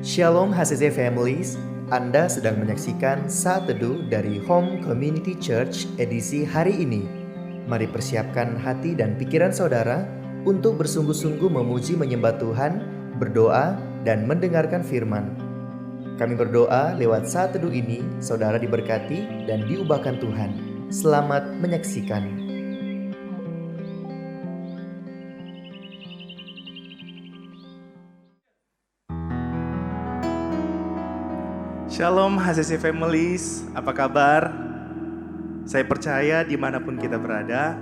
Shalom HCC Families, Anda sedang menyaksikan Saat Teduh dari Home Community Church edisi hari ini. Mari persiapkan hati dan pikiran saudara untuk bersungguh-sungguh memuji menyembah Tuhan, berdoa, dan mendengarkan firman. Kami berdoa lewat Saat Teduh ini, saudara diberkati dan diubahkan Tuhan. Selamat menyaksikan. Shalom HCC Families, apa kabar? Saya percaya dimanapun kita berada,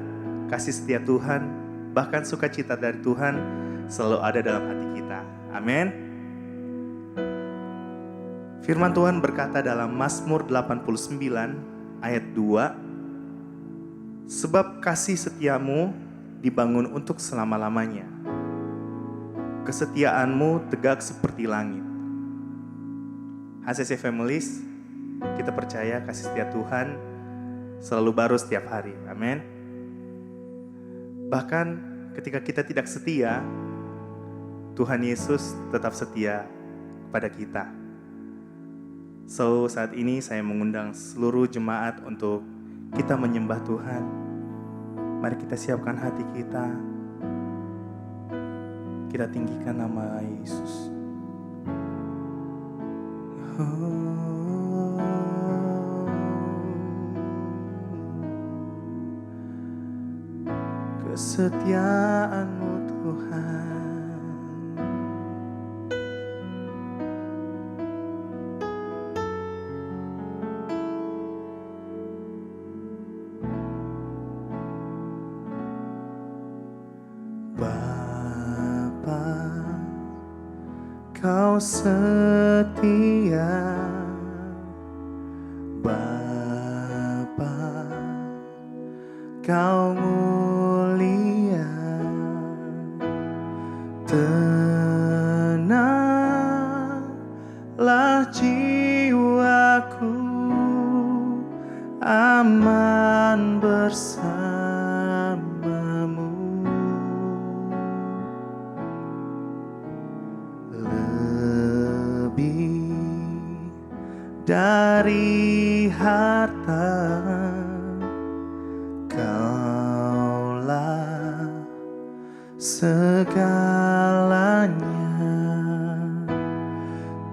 kasih setia Tuhan, bahkan sukacita dari Tuhan selalu ada dalam hati kita. Amin. Firman Tuhan berkata dalam Mazmur 89 ayat 2, sebab kasih setiamu dibangun untuk selama-lamanya. Kesetiaanmu tegak seperti langit. HCC Families, kita percaya kasih setia Tuhan selalu baru setiap hari. Amin. Bahkan ketika kita tidak setia, Tuhan Yesus tetap setia kepada kita. So, saat ini saya mengundang seluruh jemaat untuk kita menyembah Tuhan. Mari kita siapkan hati kita. Kita tinggikan nama Yesus. Kesetiaan-Mu Tuhan, Bapa, Kau setia. Bapa, Kau mulia. Tenanglah jiwaku, aman bersamamu. Lebih dari harta, Kaulah segalanya.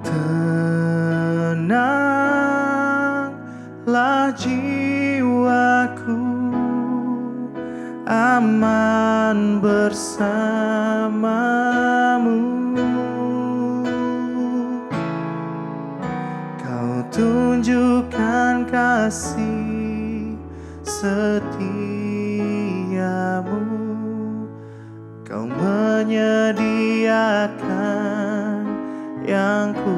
Tenanglah jiwaku, aman bersamamu. Kau tunjukkan kasih setiamu, Kau menyediakan yang ku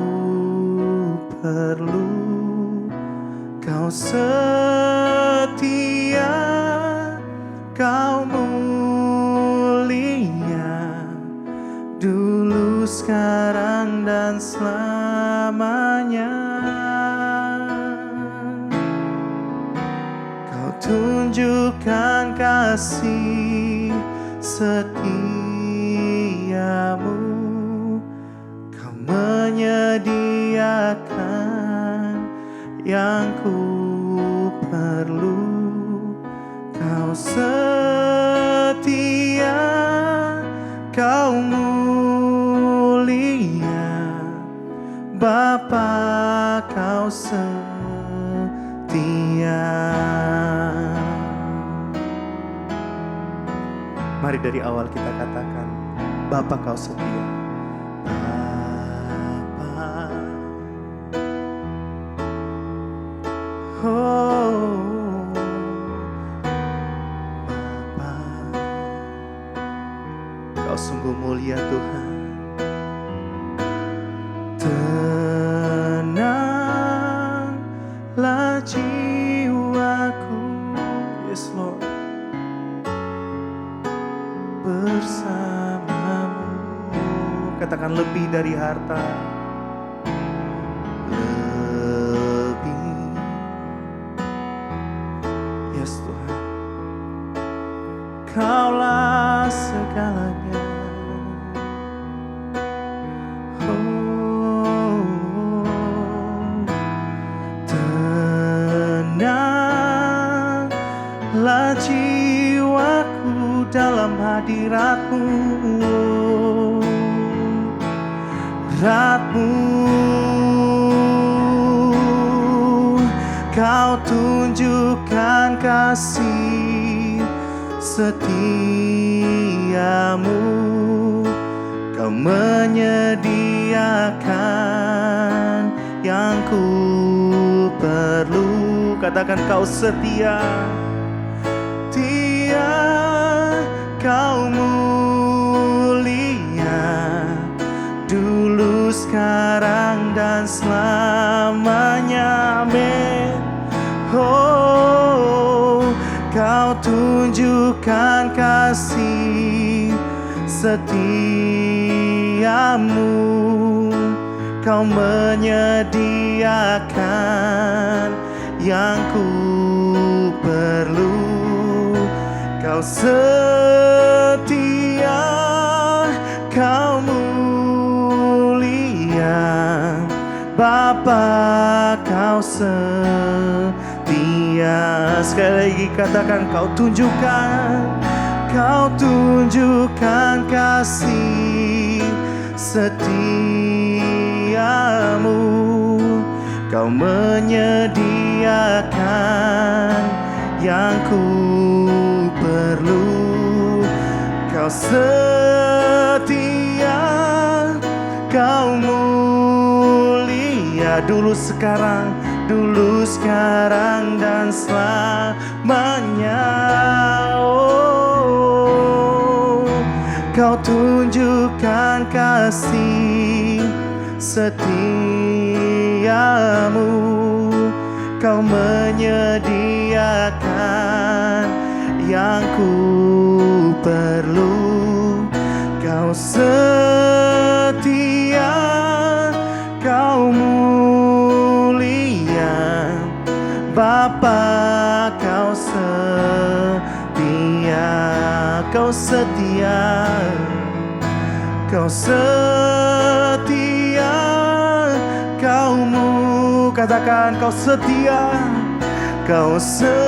perlu. Kau setia, Kau mulia, dulu, sekarang, dan selamanya. Kau tunjukkan kasih setiamu, Kau menyediakan yang ku perlu. Kau setia, Kau mulia, Bapa, Kau setia. Mari dari awal kita katakan, Bapa, Kau setia. Bapa, oh, Bapa, Kau sungguh mulia Tuhan. Tenanglah jiwaku, yes Lord, bersamamu. Katakan lebih dari harta, lebih, yes Tuhan, Kaulah segalanya. Oh, dalam hadirat-Mu, hadirat-Mu. Kau tunjukkan kasih setiamu, Kau menyediakan yang ku perlu. Katakan Kau setia, setia, Kau mulia, dulu, sekarang, dan selamanya. Amin. Oh, Kau tunjukkan kasih setiamu, Kau menyediakan yang ku perlu. Kau setia, Kau mulia, Bapa, Kau setia. Sekali lagi katakan, Kau tunjukkan kasih setiamu, Kau menyediakan yang ku perlu. Kau setia, Kau mulia, dulu, sekarang, dan selamanya. Oh, Kau tunjukkan kasih setiamu, Kau menyediakan yang ku perlu. Kau setia, Kau mulia, Bapa, Kau setia. Kau setia, Kau setia, katakan Kau setia, Kau setia,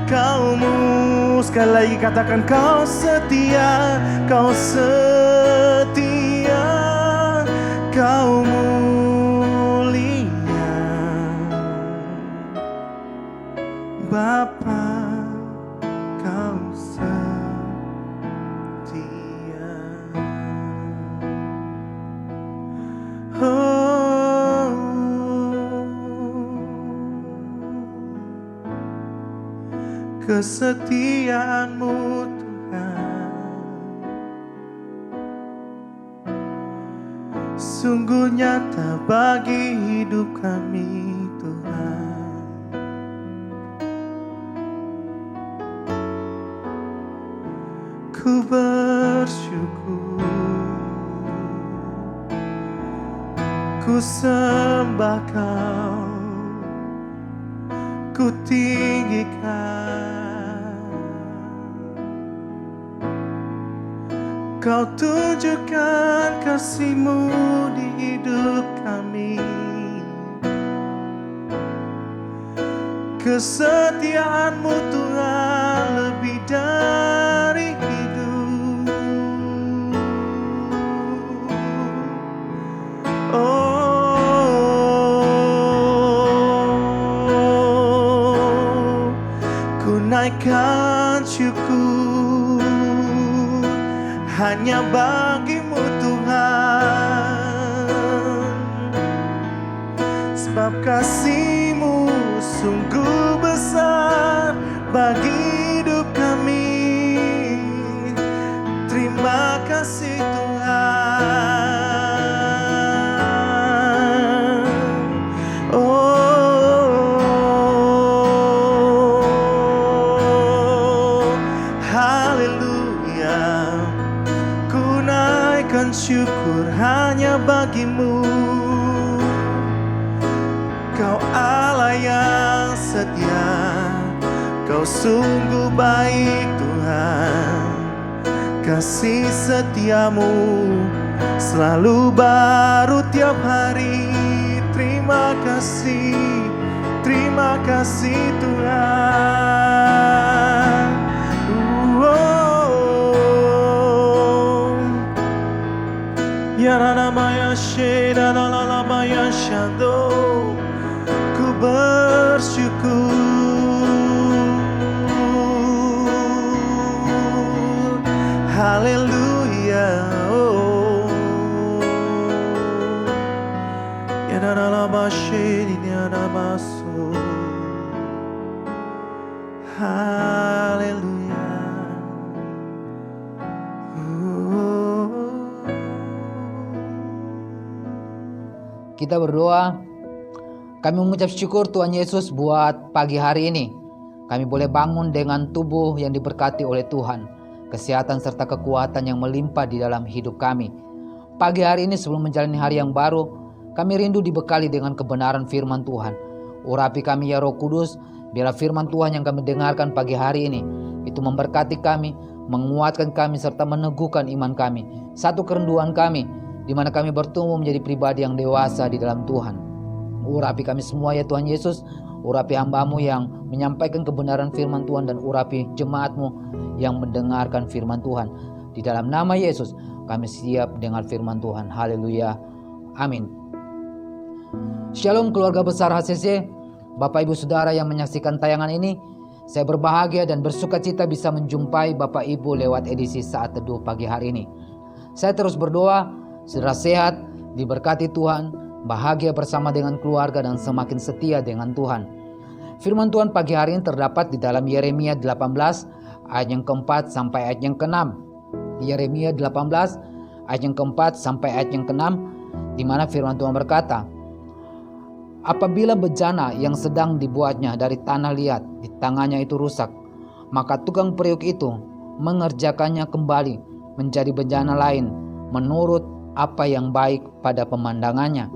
Kau-Mu. Sekali lagi katakan Kau setia, Kau setia, Kau mulia, Bapa, Kau setia. Oh, kesetiaan-Mu Tuhan sungguh nyata bagi hidup kami Tuhan. Ku bersyukur, ku sembah Kau, ku tinggikan. Kau tunjukkan kasih-Mu di hidup kami. Kesetiaan-Mu Tuhan lebih dari hidup. Oh, ku naikkan syukur hanya bagi-Mu Tuhan, sebab kasih-Mu sungguh besar bagi hidup kami. Terima kasih Tuhan. Oh, haleluya. Ku naikkan syukur hanya bagi-Mu. Kau Allah yang setia, Kau sungguh baik Tuhan. Kasih setiamu selalu baru tiap hari. Terima kasih Tuhan. Ku bersyukur, haleluya. Haleluya. Kita berdoa. Kami mengucap syukur Tuhan Yesus buat pagi hari ini. Kami boleh bangun dengan tubuh yang diberkati oleh Tuhan, kesehatan serta kekuatan yang melimpah di dalam hidup kami. Pagi hari ini sebelum menjalani hari yang baru, kami rindu dibekali dengan kebenaran firman Tuhan. Urapi kami ya Roh Kudus, biarlah firman Tuhan yang kami dengarkan pagi hari ini itu memberkati kami, menguatkan kami serta meneguhkan iman kami. Satu kerinduan kami, di mana kami bertumbuh menjadi pribadi yang dewasa di dalam Tuhan. Urapi kami semua ya Tuhan Yesus. Urapi hamba-Mu yang menyampaikan kebenaran firman Tuhan, dan urapi jemaat-Mu yang mendengarkan firman Tuhan. Di dalam nama Yesus kami siap dengan firman Tuhan. Haleluya. Amin. Shalom keluarga besar HCC, Bapak Ibu Saudara yang menyaksikan tayangan ini. Saya berbahagia dan bersukacita bisa menjumpai Bapak Ibu lewat edisi Saat Teduh pagi hari ini. Saya terus berdoa, saudara sehat, diberkati Tuhan, bahagia bersama dengan keluarga, dan semakin setia dengan Tuhan. Firman Tuhan pagi hari ini terdapat di dalam Yeremia 18 ayat yang keempat sampai ayat yang keenam. Yeremia 18 ayat yang keempat sampai ayat yang keenam, di mana firman Tuhan berkata, apabila bejana yang sedang dibuatnya dari tanah liat di tangannya itu rusak, maka tukang periuk itu mengerjakannya kembali menjadi bejana lain menurut apa yang baik pada pemandangannya.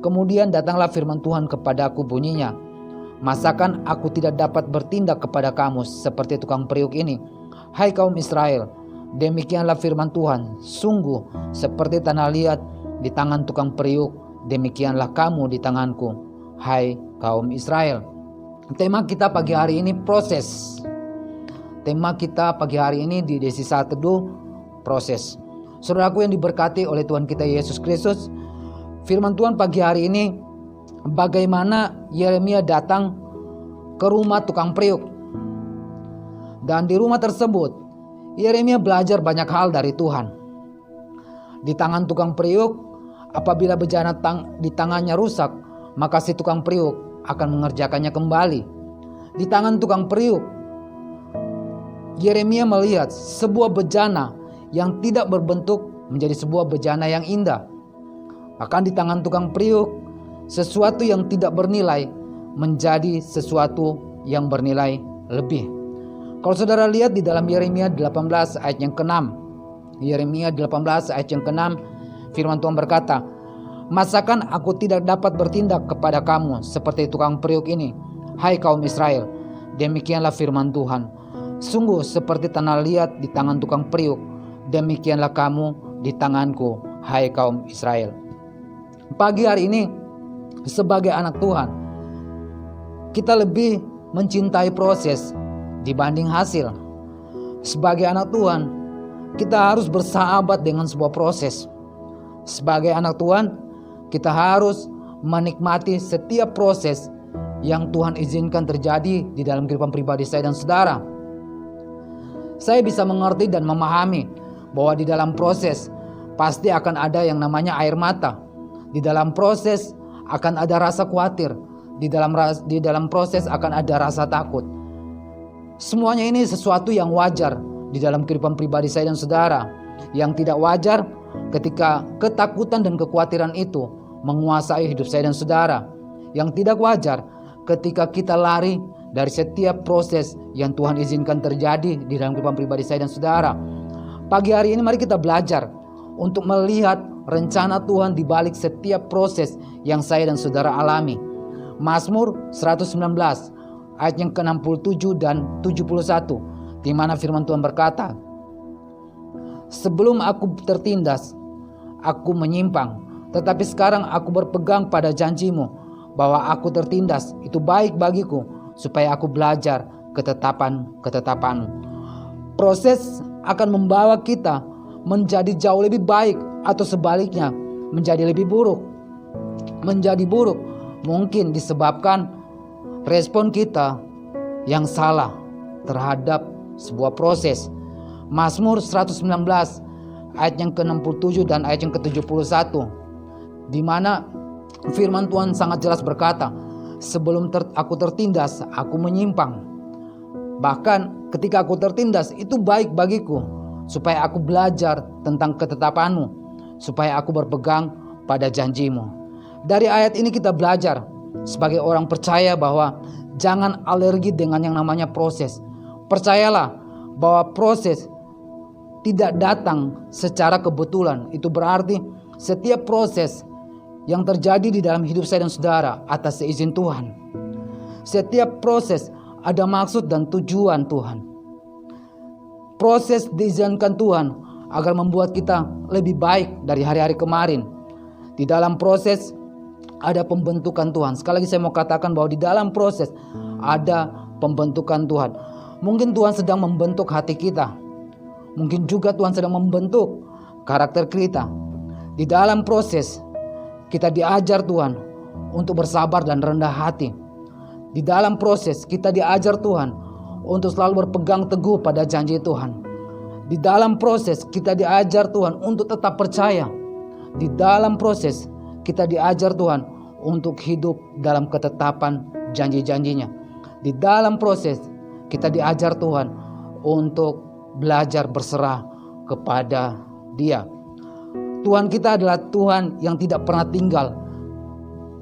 Kemudian datanglah firman Tuhan kepadaku bunyinya, masakan aku tidak dapat bertindak kepada kamu seperti tukang periuk ini, hai kaum Israel? Demikianlah firman Tuhan, sungguh seperti tanah liat di tangan tukang periuk, demikianlah kamu di tanganku, hai kaum Israel. Tema kita pagi hari ini proses. Tema kita pagi hari ini di Desi Saat Teduh, proses. Saudaraku yang diberkati oleh Tuhan kita Yesus Kristus, firman Tuhan pagi hari ini bagaimana Yeremia datang ke rumah tukang periuk. Dan di rumah tersebut Yeremia belajar banyak hal dari Tuhan. Di tangan tukang periuk, apabila bejana di tangannya rusak, maka si tukang periuk akan mengerjakannya kembali. Di tangan tukang periuk, Yeremia melihat sebuah bejana yang tidak berbentuk menjadi sebuah bejana yang indah. Bahkan di tangan tukang periuk, sesuatu yang tidak bernilai menjadi sesuatu yang bernilai lebih. Kalau saudara lihat di dalam Yeremia 18 ayat yang ke-6, Yeremia 18 ayat yang ke-6, firman Tuhan berkata, masakan aku tidak dapat bertindak kepada kamu seperti tukang periuk ini, hai kaum Israel? Demikianlah firman Tuhan, sungguh seperti tanah liat di tangan tukang periuk, demikianlah kamu di tanganku, hai kaum Israel. Pagi hari ini sebagai anak Tuhan, kita lebih mencintai proses dibanding hasil. Sebagai anak Tuhan, kita harus bersahabat dengan sebuah proses. Sebagai anak Tuhan, kita harus menikmati setiap proses yang Tuhan izinkan terjadi di dalam kehidupan pribadi saya dan saudara. Saya bisa mengerti dan memahami bahwa di dalam proses pasti akan ada yang namanya air mata. Di dalam proses akan ada rasa khawatir. Di dalam proses akan ada rasa takut. Semuanya ini sesuatu yang wajar di dalam kehidupan pribadi saya dan saudara. Yang tidak wajar ketika ketakutan dan kekhawatiran itu menguasai hidup saya dan saudara. Yang tidak wajar ketika kita lari dari setiap proses yang Tuhan izinkan terjadi di dalam kehidupan pribadi saya dan saudara. Pagi hari ini mari kita belajar untuk melihat rencana Tuhan di balik setiap proses yang saya dan saudara alami. Mazmur 119 ayat yang ke-67 dan 71, di mana firman Tuhan berkata, sebelum aku tertindas, aku menyimpang, tetapi sekarang aku berpegang pada janjimu bahwa aku tertindas itu baik bagiku, supaya aku belajar ketetapan-ketetapanmu. Proses akan membawa kita menjadi jauh lebih baik, atau sebaliknya menjadi lebih buruk. Menjadi buruk mungkin disebabkan respon kita yang salah terhadap sebuah proses. Mazmur 119 ayat yang ke-67 dan ayat yang ke-71, di mana firman Tuhan sangat jelas berkata, sebelum aku tertindas, aku menyimpang. Bahkan ketika aku tertindas, itu baik bagiku, supaya aku belajar tentang ketetapan-Mu, supaya aku berpegang pada janji-Mu. Dari ayat ini kita belajar sebagai orang percaya bahwa jangan alergi dengan yang namanya proses. Percayalah bahwa proses tidak datang secara kebetulan. Itu berarti setiap proses yang terjadi di dalam hidup saya dan saudara atas seizin Tuhan. Setiap proses ada maksud dan tujuan Tuhan. Proses diizinkan Tuhan agar membuat kita lebih baik dari hari-hari kemarin. Di dalam proses ada pembentukan Tuhan. Sekali lagi saya mau katakan bahwa di dalam proses ada pembentukan Tuhan. Mungkin Tuhan sedang membentuk hati kita. Mungkin juga Tuhan sedang membentuk karakter kita. Di dalam proses kita diajar Tuhan untuk bersabar dan rendah hati. Di dalam proses kita diajar Tuhan untuk selalu berpegang teguh pada janji Tuhan. Di dalam proses kita diajar Tuhan untuk tetap percaya. Di dalam proses kita diajar Tuhan untuk hidup dalam ketetapan janji-janjinya. Di dalam proses kita diajar Tuhan untuk belajar berserah kepada Dia. Tuhan kita adalah Tuhan yang tidak pernah tinggal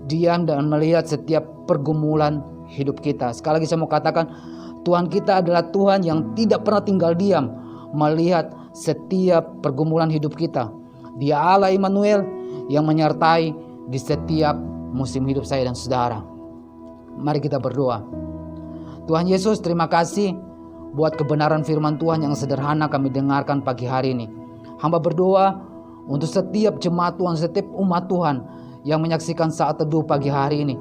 diam dan melihat setiap pergumulan hidup kita. Sekali lagi saya mau katakan, Tuhan kita adalah Tuhan yang tidak pernah tinggal diam melihat setiap pergumulan hidup kita. Dia Allah Immanuel yang menyertai di setiap musim hidup saya dan saudara. Mari kita berdoa. Tuhan Yesus, terima kasih buat kebenaran firman Tuhan yang sederhana kami dengarkan pagi hari ini. Hamba berdoa untuk setiap jemaat Tuhan, setiap umat Tuhan yang menyaksikan saat teduh pagi hari ini.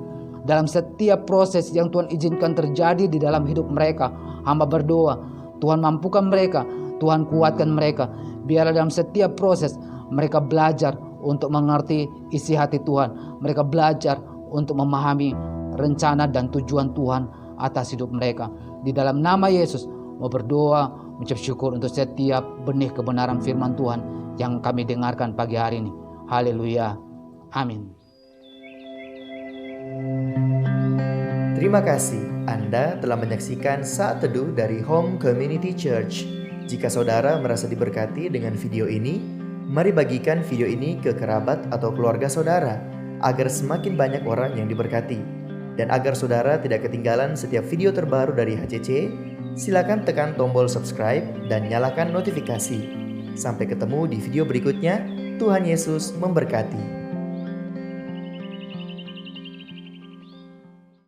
Dalam setiap proses yang Tuhan izinkan terjadi di dalam hidup mereka, hamba berdoa, Tuhan mampukan mereka, Tuhan kuatkan mereka. Biarlah dalam setiap proses mereka belajar untuk mengerti isi hati Tuhan. Mereka belajar untuk memahami rencana dan tujuan Tuhan atas hidup mereka. Di dalam nama Yesus, mau berdoa, mengucap syukur untuk setiap benih kebenaran firman Tuhan yang kami dengarkan pagi hari ini. Haleluya. Amin. Terima kasih Anda telah menyaksikan Saat Teduh dari Home Community Church. Jika saudara merasa diberkati dengan video ini, mari bagikan video ini ke kerabat atau keluarga saudara, agar semakin banyak orang yang diberkati. Dan agar saudara tidak ketinggalan setiap video terbaru dari HCC, silakan tekan tombol subscribe dan nyalakan notifikasi. Sampai ketemu di video berikutnya. Tuhan Yesus memberkati.